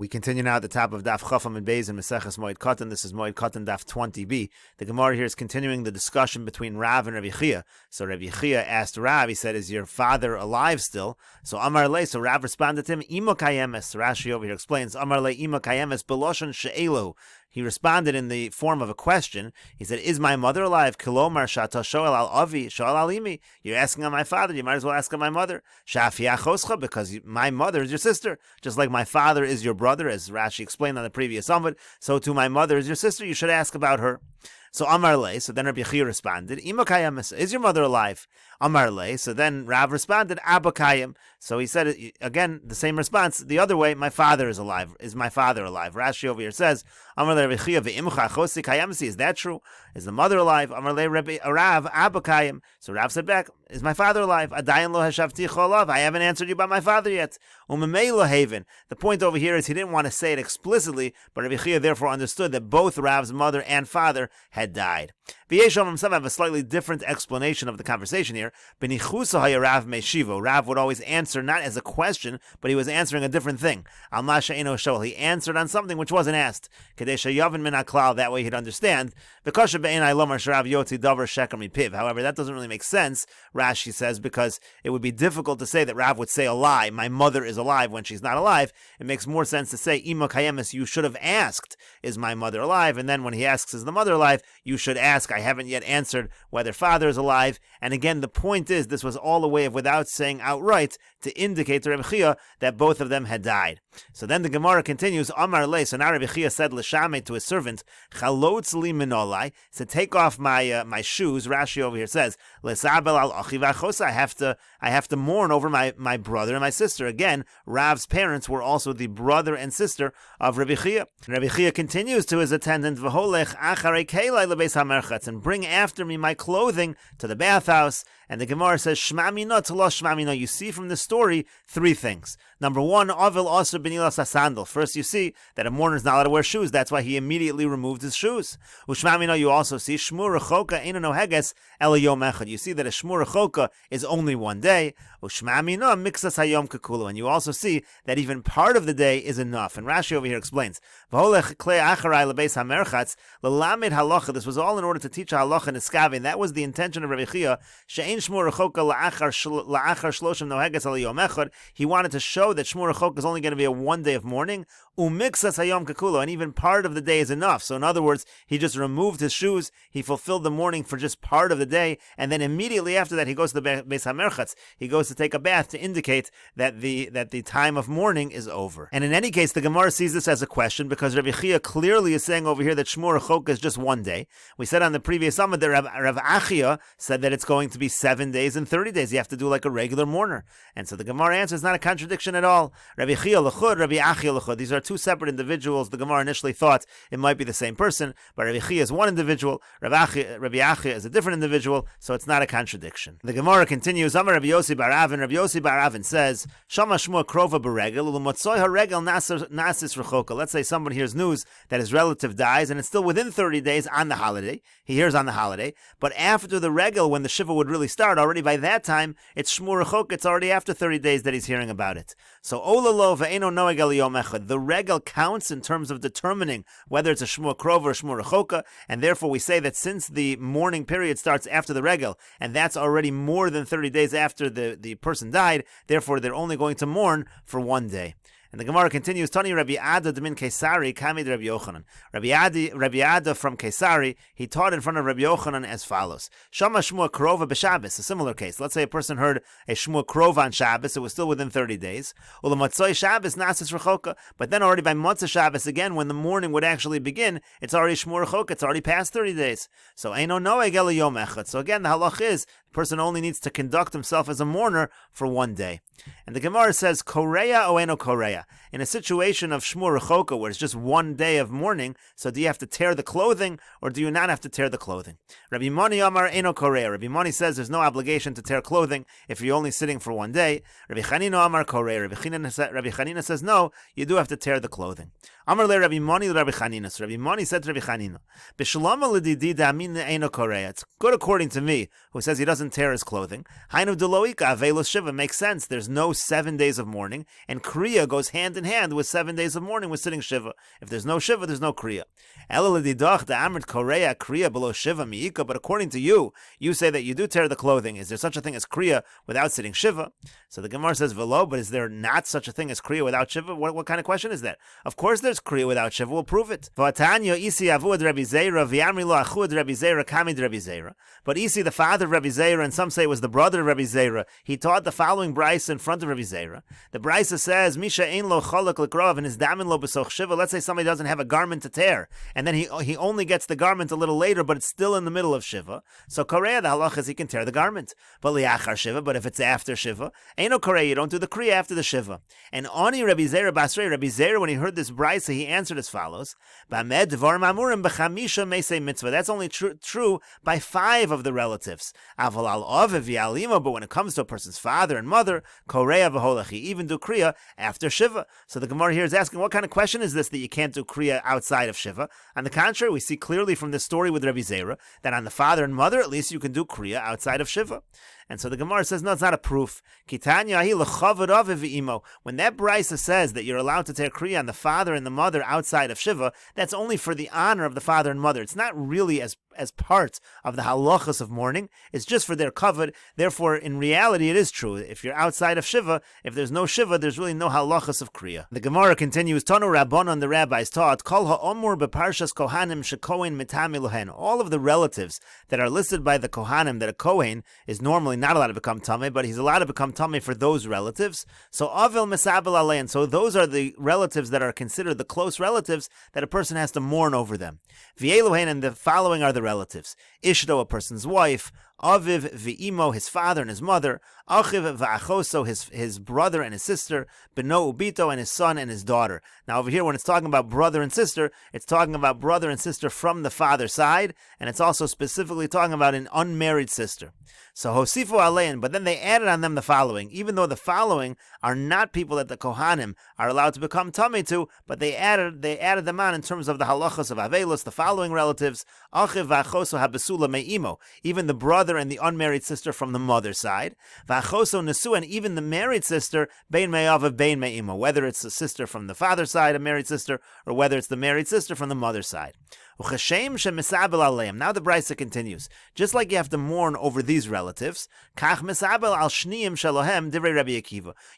We continue now at the top of Daf Chafam and Beis in Maseches Moed Katan. This is Moed Katan Daf 20b. The Gemara here is continuing the discussion between Rav and Rabbi Chia. So Rabbi Chia asked Rav, he said, is your father alive still? So Amar Le, so Rav responded to him, Imo Kayemes. Rashi over here explains, Amar Le Imo Kayemes Beloshan She'elo. He responded in the form of a question. He said, is my mother alive? Kilomar Shata Shoel al Avi, Shoel al Imi. You're asking on my father, you might as well ask on my mother. Shafi Achoscha, because my mother is your sister. Just like my father is your brother, as Rashi explained on the previous summit, so too my mother is your sister, you should ask about her. So Amar Le, so then Rabbi Chia responded, Imo Kayemes, is your mother alive? Amar Le, so then Rav responded, Abba Kayem. So he said, again, the same response, the other way, my father is alive. Is my father alive? Rashi over here says, Amar Le Rabbi Chia, Ve'imcha Chosi Kayemsi, is that true? Is the mother alive? Amar Le Rav, Abba Kayem. So Rav said back, is my father alive? Adayin lo hashavti cholav. I haven't answered you about my father yet. Umemei lo haven. The point over here is he didn't want to say it explicitly, but Rabbi Chia therefore understood that both Rav's mother and father had died. V'yeshom himself have a slightly different explanation of the conversation here. Benichusa hayarav meshivo. Rav would always answer not as a question, but he was answering a different thing. Al masha eno shol. He answered on something which wasn't asked. Kadesha yavin min haklal. That way he'd understand. V'kosha be'enai lomar sharav yoti davar sheker mipiv. However, that doesn't really make sense, Rashi says, because it would be difficult to say that Rav would say a lie. My mother is alive when she's not alive. It makes more sense to say, Ima kayemes, you should have asked, is my mother alive? And then when he asks, is the mother alive? You should ask, I haven't yet answered whether father is alive. And again, the point is, this was all a way of, without saying outright, to indicate to Rabbi Chia that both of them had died. So then the Gemara continues, Amar Le, so now Rabbi Chia said L'Shameh to his servant, Chalotz li minolai, so take off my shoes. Rashi over here says, L'Sabel al achi v'achosa, I have to mourn over my brother and my sister. Again, Rav's parents were also the brother and sister of Rabbi Chia. Rabbi Chia continues to his attendant, V'holech acharei kelai lebeis hamerchatz, and bring after me my clothing to the bathhouse. And the Gemara says, Shma mina to lo shma mina. You see from the story three things. Number one, Avil also benilas sandal. First, you see that a mourner is not allowed to wear shoes. That's why he immediately removed his shoes. Ushma mina, you also see Shmur rechoka eino noheges ela yom echad. You see that a Shmur rechoka is only one day. Ushma mina mixas hayom kekulu. And you also see that even part of the day is enough. And Rashi over here explains, V'holech klei acharai lebeis hamerchatz lelamed halacha. This was all in order to teach halacha and iskavin. That was the intention of Rabbi Chia. She'ein Shmur rechoka la'achar shloshim noheges ela yom echad. He wanted to show that Shmur rechoka is only going to be a one day of mourning. Umixas hayom kekulu, and even part of the day is enough. So in other words, he just removed his shoes, he fulfilled the mourning for just part of the day, and then immediately after that he goes to the Beis HaMerchatz. He goes to take a bath to indicate that the time of mourning is over. And in any case, the Gemara sees this as a question because Rabbi Chia clearly is saying over here that Shmur rechoka is just one day. We said on the previous summit that Rav Achia said that it's going to be 7 days and 30 days. You have to do like a regular mourner. And so the Gemara answer is not a contradiction at all. Rabbi Chia l'chud, Rabbi Achia l'chud. These are two separate individuals. The Gemara initially thought it might be the same person, but Rabbi Chia is one individual, Rabbi Achia is a different individual, so it's not a contradiction. The Gemara continues, Amar Rabbi Yossi bar Avin, Rabbi Yossi bar Avin says, Shama Shmua krova beregel, u'l'motzoi haregel nasis rechoka. Let's say somebody hears news that his relative dies, and it's still within 30 days on the holiday. He hears on the holiday, but after the regel, when the shiva would really start, already by that time, it's Shmur rechoka, it's already after 30 days that he's hearing about it. So, Olalo ve'eno noeg el yom echad. The regel counts in terms of determining whether it's a Shmur krova or Shmur rechoka, and therefore we say that since the mourning period starts after the regel, and that's already more than 30 days after the person died, therefore they're only going to mourn for one day. And the Gemara continues, Tani Rabbi Ada Demin Kesari Kamid Rabbi Yochanan. Rabbi Ada from Kesari, he taught in front of Rabbi Yochanan as follows. Shama Shmua Krova b'Shabbos, a similar case. Let's say a person heard a Shmua Krova on Shabbos, it was still within 30 days. Ulamatzoi Shabbos Nasis Rechoka, but then already by Motzah Shabbos, again, when the morning would actually begin, it's already Shmur Rechoka, it's already past 30 days. So Eino Noeg Ela Yom Echad. So again, the halach is, the person only needs to conduct himself as a mourner for one day. And the Gemara says, Korea o eno Korea. In a situation of Shmur rechoka, where it's just one day of mourning, so do you have to tear the clothing, or do you not have to tear the clothing? Rabbi Moni Amar eno Korea. Rabbi Moni says there's no obligation to tear clothing if you're only sitting for one day. Rabbi Chanina Amar Korea. Rabbi Chanina says no, you do have to tear the clothing. Amar le Rabbi Moni le Rabbi Chanina. So Rabbi Moni said to Rabbi Chanina, B'shalama l'didi da'amin eno Korea. It's good according to me, who says he doesn't doesn't tear his clothing. Hainu deloika avelos shiva makes sense. There's no 7 days of mourning, and kriya goes hand in hand with 7 days of mourning with sitting shiva. If there's no shiva, there's no kriya. But according to you, you say that you do tear the clothing. Is there such a thing as kriya without sitting shiva? So the Gemara says velo, but is there not such a thing as kriya without shiva? What kind of question is that? Of course there's kriya without shiva. We'll prove it. But Isi, the father of Rabbi Zera, and some say was the brother of Rabbi Zera, he taught the following brisa in front of Rabbi Zera. The brisa says, Misha ein lo cholak l'krov and his damin lo b'soch shiva. Let's say somebody doesn't have a garment to tear, and then he only gets the garment a little later, but it's still in the middle of shiva. So korea, the halach is he can tear the garment. But liachar shiva, but if it's after shiva, ain't no korea, you don't do the kriya after the shiva. And ani Rabbi Zera basrei, Rabbi Zera, when he heard this brisa, he answered as follows: B'amed dvarim amurim b'chamisha meisei mitzvah. That's only true by 5 of the relatives. Aval al aviv v'alima, but when it comes to a person's father and mother, korea v'holachi, even do kriya after shiva. So the Gemara here is asking, what kind of question is this that you can't do kriya outside of shiva? On the contrary, we see clearly from this story with Rabbi Zera that on the father and mother, at least you can do kriya outside of shiva. And so the Gemara says, no, it's not a proof. When that brisa says that you're allowed to tear kriya on the father and the mother outside of shiva, that's only for the honor of the father and mother. It's not really as part of the halachas of mourning. It's just for their kavod. Therefore, in reality, it is true. If you're outside of shiva, if there's no shiva, there's really no halachas of kriya. The Gemara continues, Tanu Rabbanon, the rabbis taught, Kol ha'omur beparshas kohanim shekohen mitami lohen. All of the relatives that are listed by the kohanim, that a kohen is normally not allowed to become tameh, but he's allowed to become tameh for those relatives. So avel mesabel alein. So those are the relatives that are considered the close relatives that a person has to mourn over them. V'yeluhen, and the following are the relatives: Ishto, a person's wife; Aviv v'imo, his father and his mother; Achiv v'achoso, his brother and his sister; Beno ubito, and his son and his daughter. Now over here, when it's talking about brother and sister, it's talking about brother and sister from the father's side, and it's also specifically talking about an unmarried sister. So hosifu alein, but then they added on them the following, even though the following are not people that the kohanim are allowed to become tameh to, but they added them on in terms of the halachas of avelos, the following relatives: Achiv v'achoso habesula me'imo, even the brother and the unmarried sister from the mother's side; v'achoso nesu, and even the married sister, bein me'avav bein me'imo, whether it's the sister from the father's side, a married sister, or whether it's the married sister from the mother's side. Now the brisa continues. Just like you have to mourn over these relatives,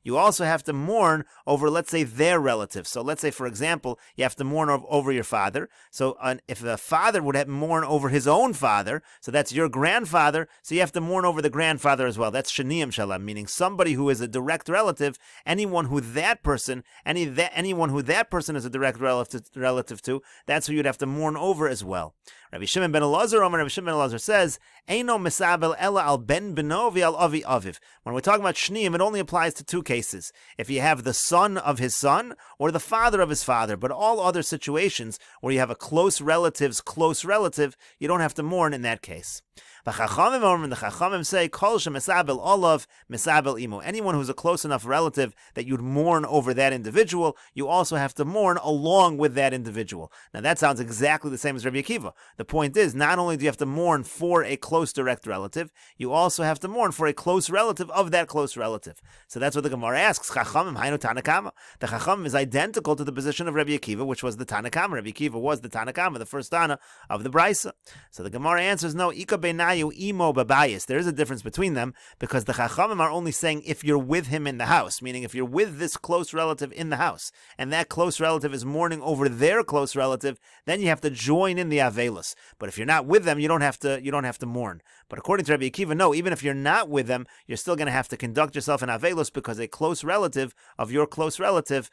you also have to mourn over, let's say, their relatives. So let's say, for example, you have to mourn over your father. So if the father would have to mourn over his own father, so that's your grandfather, so you have to mourn over the grandfather as well. That's shniyim shalem, meaning somebody who is a direct relative, anyone who that person is a direct relative to, that's who you'd have to mourn over as well. Rabbi Shimon ben Elazar says, Eino misabel ela al ben beno v'al avi aviv. When we're talking about shniyim, it only applies to 2 cases. If you have the son of his son or the father of his father, but all other situations where you have a close relative's close relative, you don't have to mourn in that case. The Chachamim say, Kol shemisabel olav misabel imo. Anyone who's a close enough relative that you'd mourn over that individual, you also have to mourn along with that individual. Now that sounds exactly the same as Rabbi Akiva. The point is, not only do you have to mourn for a close direct relative, you also have to mourn for a close relative of that close relative. So that's what the Gemara asks. Chachamim hainu Tanakama. The Chachamim is identical to the position of Rabbi Akiva, which was the Tanakama. Rabbi Akiva was the Tanakama, the first Tana of the Brisa. So the Gemara answers, no, Ika beinayu imo babayis. There is a difference between them, because the Chachamim are only saying if you're with him in the house, meaning if you're with this close relative in the house, and that close relative is mourning over their close relative, then you have to join in the avelos. But if you're not with them, you don't have to mourn. But according to Rabbi Akiva, no, even if you're not with them, you're still going to have to conduct yourself in avelos because a close relative of your close relative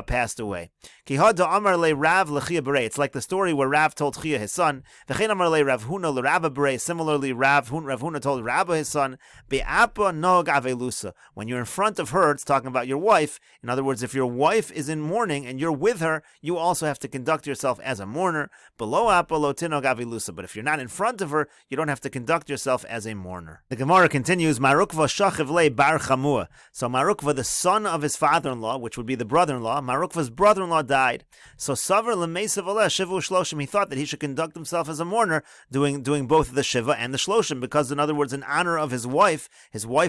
passed away. It's like the story where Rav told Chia his son. Similarly, Rav Huna told Rabba his son, when you're in front of her, it's talking about your wife. In other words, if your wife is in mourning and you're with her, you also have to conduct yourself as a mourner. But if you're not in front of her, you don't have to conduct yourself as a mourner. The Gemara continues, Marukva shachiv le bar chamua. So Marukva, the son of his father-in-law, which would be the brother-in-law, Marukva's brother-in-law died. So Savar l'meisav aleh shivu shloshim, he thought that he should conduct himself as a mourner, doing both the shiva and the shloshim, because in other words, in honor of his wife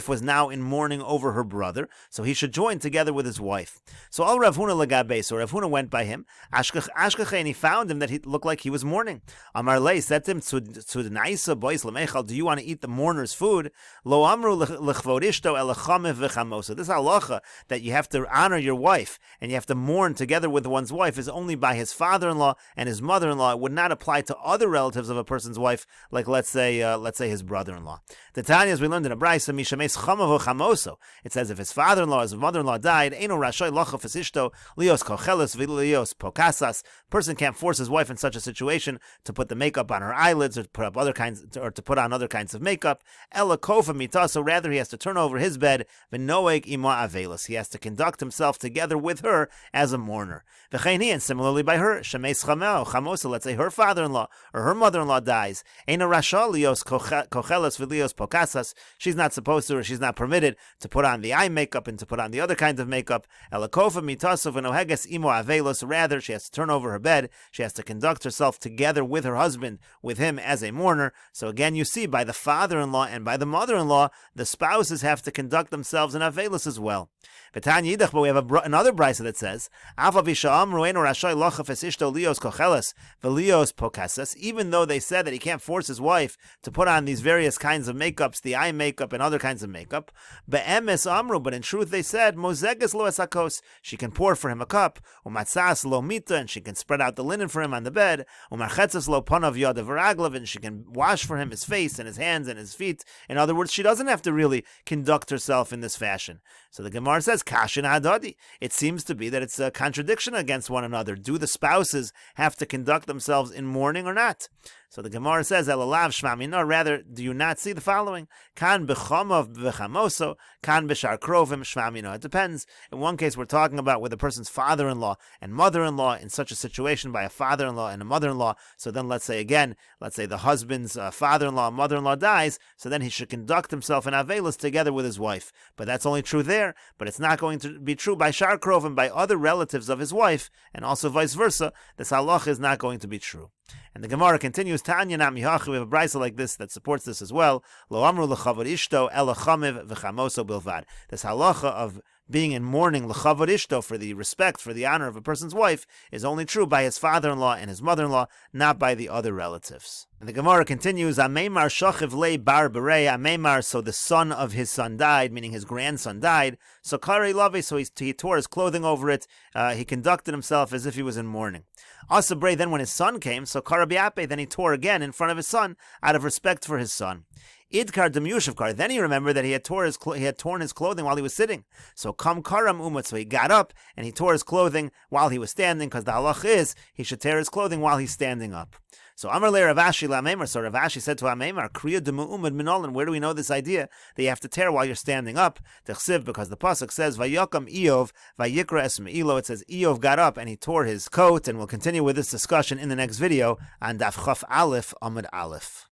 was now in mourning over her brother, so he should join together with his wife. So Al Rav Huna Lagabe, so Rav Huna went by him, Ashkach, and he found him that he looked like he was mourning. Amar Lei said to him, to the Naisa boys Lamechal, do you want to eat the mourner's food? Lo Amru Lechvod Ishto Elachamev V'chamosa. This halacha that you have to honor your wife and you have to mourn together with one's wife is only by his father-in-law and his mother-in-law. It would not apply to other relatives of a person's wife, like let's say his brother-in-law. The Tanya, as we learned in a brayso, Mishames Chamav Chamoso. It says if his father-in-law, his mother-in-law died, Eino Rashay Lachav Ishto Lios Kocheles V'Lios Pokasas. Person can't force his wife in such a situation to put the makeup on her eyelids or to put up other kinds, or to put on other kinds of makeup. Ela Kofa Mita. So rather, he has to turn over his bed. V'Noeg Ima Avelis. He has to conduct himself together with her as a mourner. V'Cheini, and similarly by her, Shemes Chamel Chamosa. Let's say her father-in-law or her mother-in-law dies. Eino Rasha Lios Kocheles V'Lios Pokasas. She's not supposed to, or she's not permitted to put on the eye makeup and to put on the other kinds of makeup. Ela Kofa Mitaso V'Noheges Imo Avelos. Rather, she has to turn over her bed. She has to conduct herself together with her husband, with him as a mourner. So again, you see, by the father-in-law and by the mother-in-law, the spouses have to conduct themselves in Avelis as well. But we have another brisa that says, even though they said that he can't force his wife to put on these various kinds of makeups, the eye makeup and other kinds of makeup, but in truth they said, she can pour for him a cup, and she can spread out the linen for him on the bed, and she can wash for him his face and his hands and his feet. In other words, she doesn't have to really conduct herself in this fashion. So the Gemara says, Kashin Adadi. It seems to be that it's a contradiction against one another. Do the spouses have to conduct themselves in mourning or not? So the Gemara says, Elalav Shmamina, rather, do you not see the following? Kan b'chamav v'chamoso, kan b'shar krovim shmamina. It depends. In one case, we're talking about with a person's father-in-law and mother-in-law in such a situation by a father-in-law and a mother-in-law. So then let's say the husband's father-in-law, mother-in-law dies, so then he should conduct himself in Avelis together with his wife. But that's only true there, but it's not going to be true by shar krovim, by other relatives of his wife, and also vice versa. This halacha is not going to be true. And the Gemara continues, Tanya Namihachi, we have a brisa like this that supports this as well. Lo amru l'chavod ishto ela chamev v'chamoso bilvad. This halacha of being in mourning l'chavod ishto, for the respect, for the honor of a person's wife, is only true by his father-in-law and his mother-in-law, not by the other relatives. And the Gemara continues, Ameimar shachiv le bar berei, Ameimar, so the son of his son died, meaning his grandson died, so karei lave, so he tore his clothing over it, he conducted himself as if he was in mourning. Asabrei, then when his son came, so karabiape, then he tore again in front of his son, out of respect for his son. Idkar demyushivkar. Then he remembered that he had torn his clothing while he was sitting. So kam karam umut. So he got up and he tore his clothing while he was standing, because the halach is he should tear his clothing while he's standing up. So Amar le Rav Ashi la'Ameimar. So Rav Ashi said to Ameimar, Kriya demu'umad minolan. Where do we know this idea that you have to tear while you're standing up? Techsiv, because the pasuk says Vayakam Eov Vayikra es me'ilo. It says Eov got up and he tore his coat. And we'll continue with this discussion in the next video on Daf Chaf Aleph Amud Aleph.